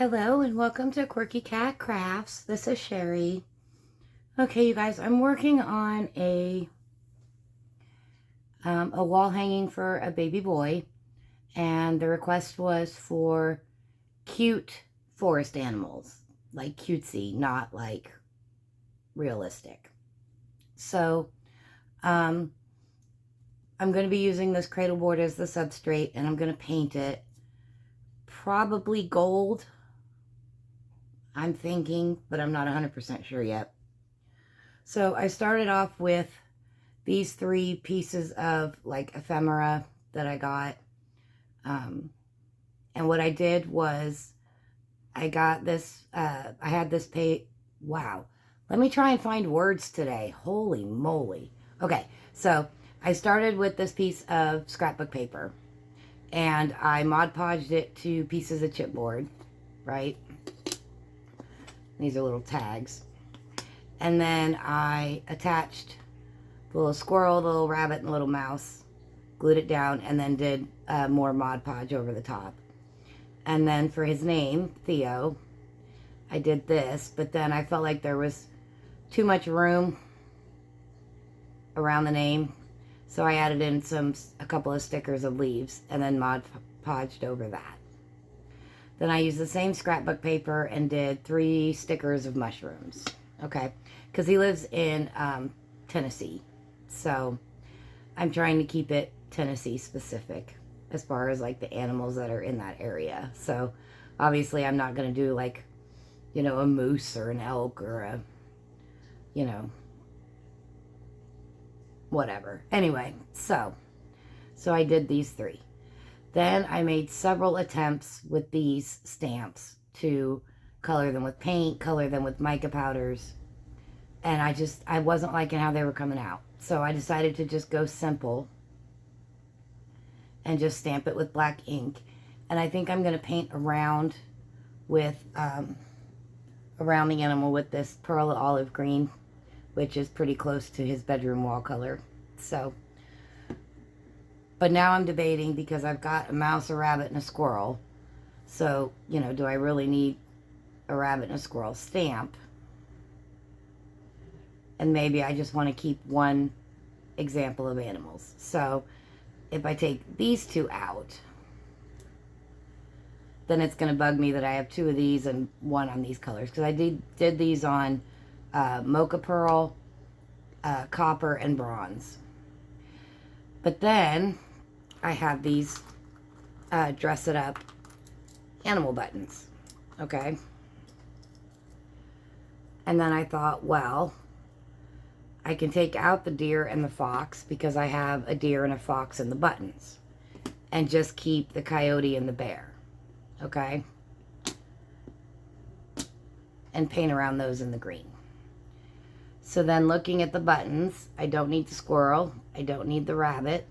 Hello and welcome to Quirky Cat Crafts. This is Sherry. Okay, you guys, I'm working on a wall hanging for a baby boy, and the request was for cute forest animals, like cutesy, not like realistic. So, I'm going to be using this cradle board as the substrate, and I'm going to paint it probably gold. I'm thinking, but I'm not 100% sure yet. So I started off with these 3 pieces of like ephemera that I got. And what I did was I got this, I had this wow. Let me try and find words today. Holy moly. Okay, so I started with this piece of scrapbook paper and I Mod Podged it to pieces of chipboard, right? These are little tags. And then I attached the little squirrel, the little rabbit, and the little mouse, glued it down, and then did more Mod Podge over the top. And then for his name, Theo, I did this, but then I felt like there was too much room around the name, so I added in a couple of stickers of leaves, and then Mod Podged over that. Then I used the same scrapbook paper and did 3 stickers of mushrooms, okay? Because he lives in Tennessee, so I'm trying to keep it Tennessee specific as far as like the animals that are in that area. So obviously I'm not going to do like, you know, a moose or an elk or a, you know, whatever. Anyway, so I did these 3. Then I made several attempts with these stamps to color them with paint, color them with mica powders, and I wasn't liking how they were coming out. So I decided to just go simple and just stamp it with black ink. And I think I'm going to paint around with, around the animal with this pearl olive green, which is pretty close to his bedroom wall color. So, but now I'm debating because I've got a mouse, a rabbit, and a squirrel. So, you know, do I really need a rabbit and a squirrel stamp? And maybe I just want to keep one example of animals. So if I take these 2 out, then it's going to bug me that I have 2 of these and 1 on these colors. Because I did these on mocha pearl, copper, and bronze. But then I have these dress it up animal buttons, okay? And then I thought, well, I can take out the deer and the fox because I have a deer and a fox in the buttons, and just keep the coyote and the bear, okay? And paint around those in the green. So then looking at the buttons, I don't need the squirrel, I don't need the rabbit,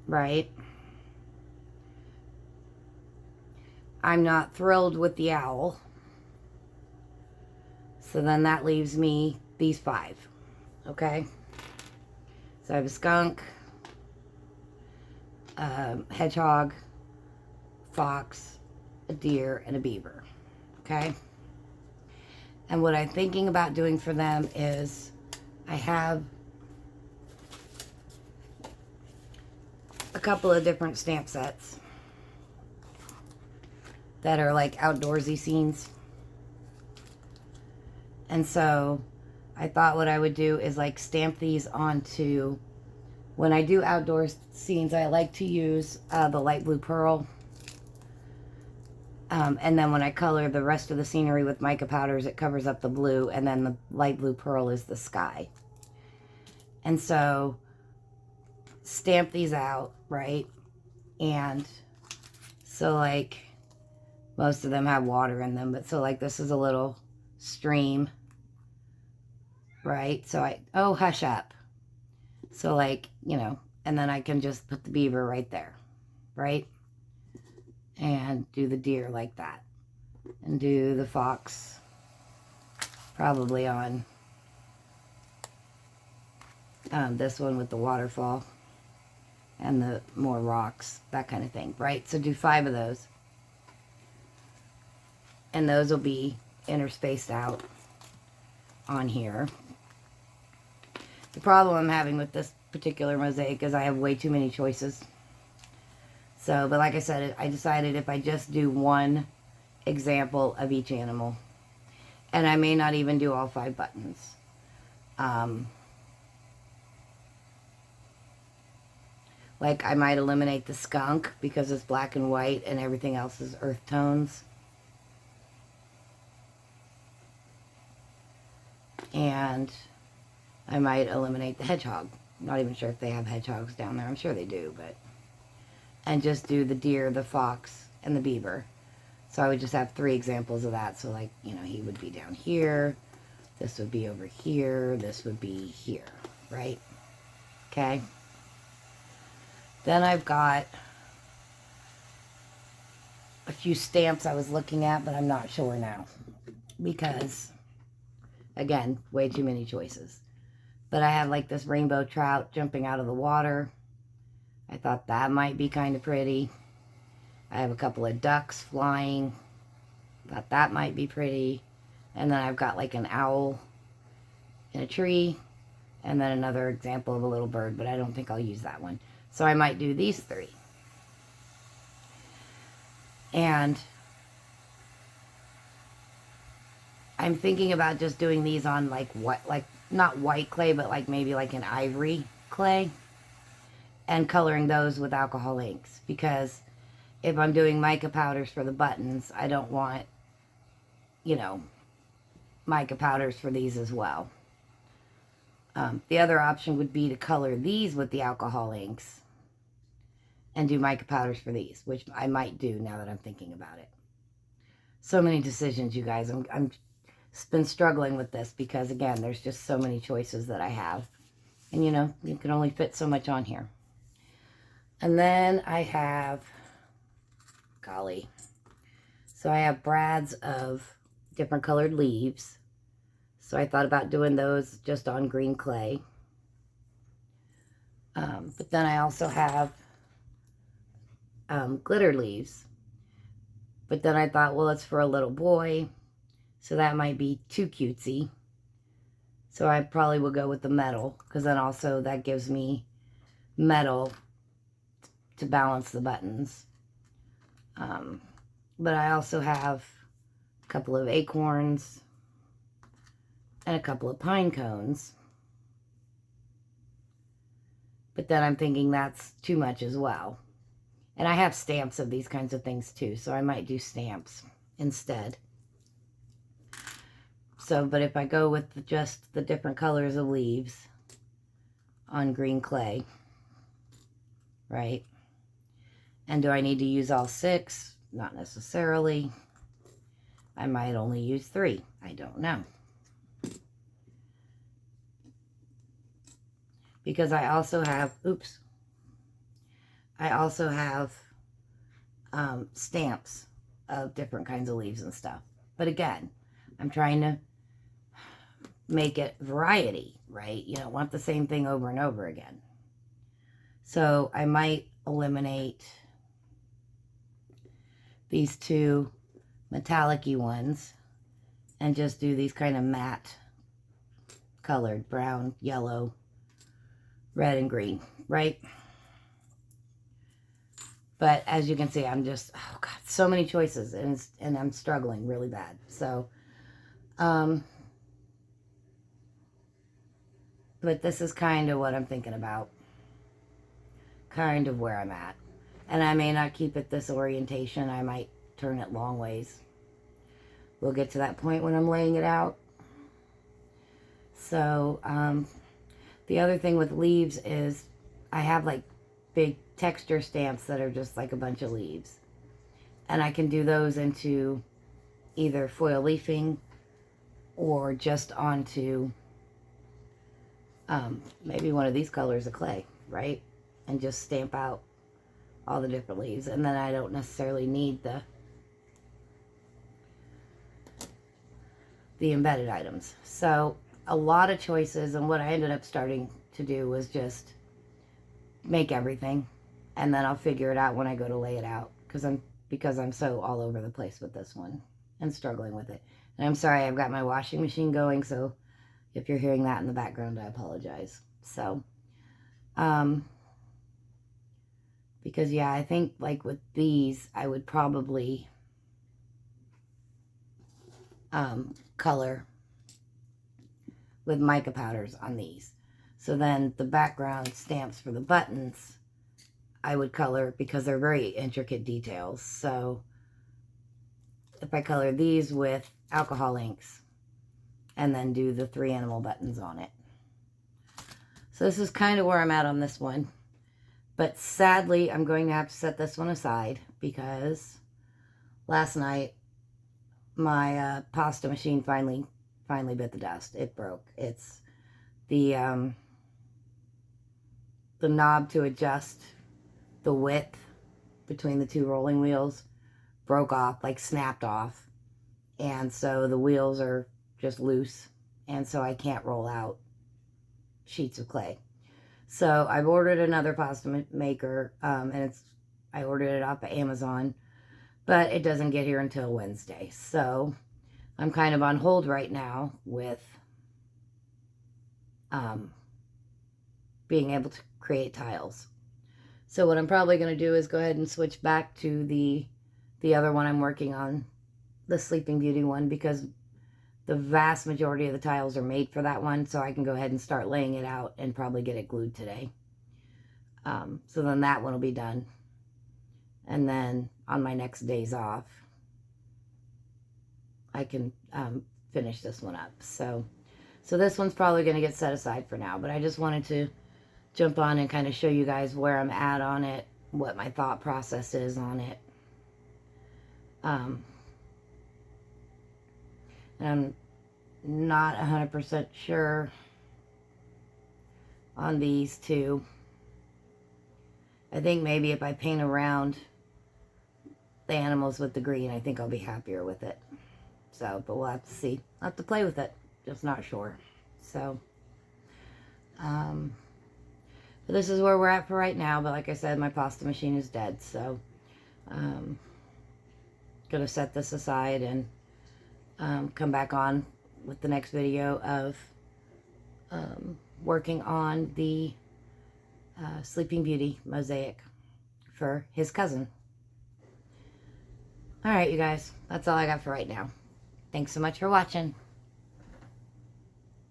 right? I'm not thrilled with the owl. So then that leaves me these 5, okay? So I have a skunk, hedgehog, fox, a deer, and a beaver, okay? And what I'm thinking about doing for them is I have a couple of different stamp sets that are like outdoorsy scenes. And so I thought what I would do is like stamp these onto, when I do outdoor scenes, I like to use the light blue pearl. And then when I color the rest of the scenery with mica powders, it covers up the blue, and then the light blue pearl is the sky. And so stamp these out, right? And so like most of them have water in them, but so like this is a little stream, right? So oh, hush up. So like, you know, and then I can just put the beaver right there, right? And do the deer like that. And do the fox probably on this one with the waterfall. and the more rocks, that kind of thing, right? So do 5 of those. And those will be interspaced out on here. The problem I'm having with this particular mosaic is I have way too many choices. So, but like I said, I decided if I just do one example of each animal, and I may not even do all 5 buttons. Like I might eliminate the skunk because it's black and white and everything else is earth tones. And I might eliminate the hedgehog. I'm not even sure if they have hedgehogs down there. I'm sure they do, but... And just do the deer, the fox, and the beaver. So I would just have 3 examples of that. So like, you know, he would be down here. This would be over here. This would be here, right? Okay. Then I've got a few stamps I was looking at, but I'm not sure now. Because, again, way too many choices. But I have like this rainbow trout jumping out of the water. I thought that might be kind of pretty. I have a couple of ducks flying. Thought that might be pretty. And then I've got like an owl in a tree. And then another example of a little bird, but I don't think I'll use that one. So I might do these 3. And I'm thinking about just doing these on like what, like not white clay, but like maybe like an ivory clay, and coloring those with alcohol inks, because if I'm doing mica powders for the buttons, I don't want, you know, mica powders for these as well. The other option would be to color these with the alcohol inks and do mica powders for these, which I might do now that I'm thinking about it. So many decisions, you guys. I'm been struggling with this because, again, there's just so many choices that I have. And, you know, you can only fit so much on here. And then I have, golly, so I have brads of different colored leaves. So I thought about doing those just on green clay. But then I also have glitter leaves. But then I thought, well, it's for a little boy, so that might be too cutesy. So I probably will go with the metal, because then also that gives me metal to balance the buttons. But I also have a couple of acorns and a couple of pine cones. But then I'm thinking that's too much as well. And I have stamps of these kinds of things too, so I might do stamps instead. So, but if I go with just the different colors of leaves on green clay, right? And do I need to use all 6? Not necessarily. I might only use 3. I don't know. Because I also have, oops, I also have stamps of different kinds of leaves and stuff. But again, I'm trying to make it variety, right? You don't want the same thing over and over again. So I might eliminate these 2 metallic-y ones and just do these kind of matte colored, brown, yellow, red, and green, right? But as you can see, I'm just, oh God, so many choices, and I'm struggling really bad. So, but this is kind of what I'm thinking about. Kind of where I'm at. And I may not keep it this orientation. I might turn it long ways. We'll get to that point when I'm laying it out. So, the other thing with leaves is I have like big texture stamps that are just like a bunch of leaves. And I can do those into either foil leafing or just onto maybe one of these colors of clay, right? And just stamp out all the different leaves. And then I don't necessarily need the embedded items. So a lot of choices, and what I ended up starting to do was just make everything, and then I'll figure it out when I go to lay it out, because I'm so all over the place with this one and struggling with it. And I'm sorry, I've got my washing machine going, so if you're hearing that in the background, I apologize. So, because yeah, I think like with these, I would probably color with mica powders on these. So then the background stamps for the buttons, I would color, because they're very intricate details. So if I color these with alcohol inks and then do the 3 animal buttons on it. So this is kind of where I'm at on this one. But sadly, I'm going to have to set this one aside because last night my pasta machine finally bit the dust. It broke. It's the knob to adjust the width between the 2 rolling wheels broke off, like snapped off. And so the wheels are just loose. And so I can't roll out sheets of clay. So I've ordered another pasta maker, and I ordered it off of Amazon, but it doesn't get here until Wednesday. So I'm kind of on hold right now with being able to create tiles. So what I'm probably going to do is go ahead and switch back to the other one I'm working on, the Sleeping Beauty one, because the vast majority of the tiles are made for that one, so I can go ahead and start laying it out and probably get it glued today. So then that one will be done. And then on my next days off, I can finish this one up. So this one's probably going to get set aside for now, but I just wanted to jump on and kind of show you guys where I'm at on it, what my thought process is on it. And I'm not 100% sure on these two. I think maybe if I paint around the animals with the green, I think I'll be happier with it. So, but we'll have to see. I'll have to play with it. Just not sure. So, but this is where we're at for right now. But like I said, my pasta machine is dead. So, gonna set this aside and come back on with the next video of working on the Sleeping Beauty mosaic for his cousin. All right, you guys, that's all I got for right now. Thanks so much for watching.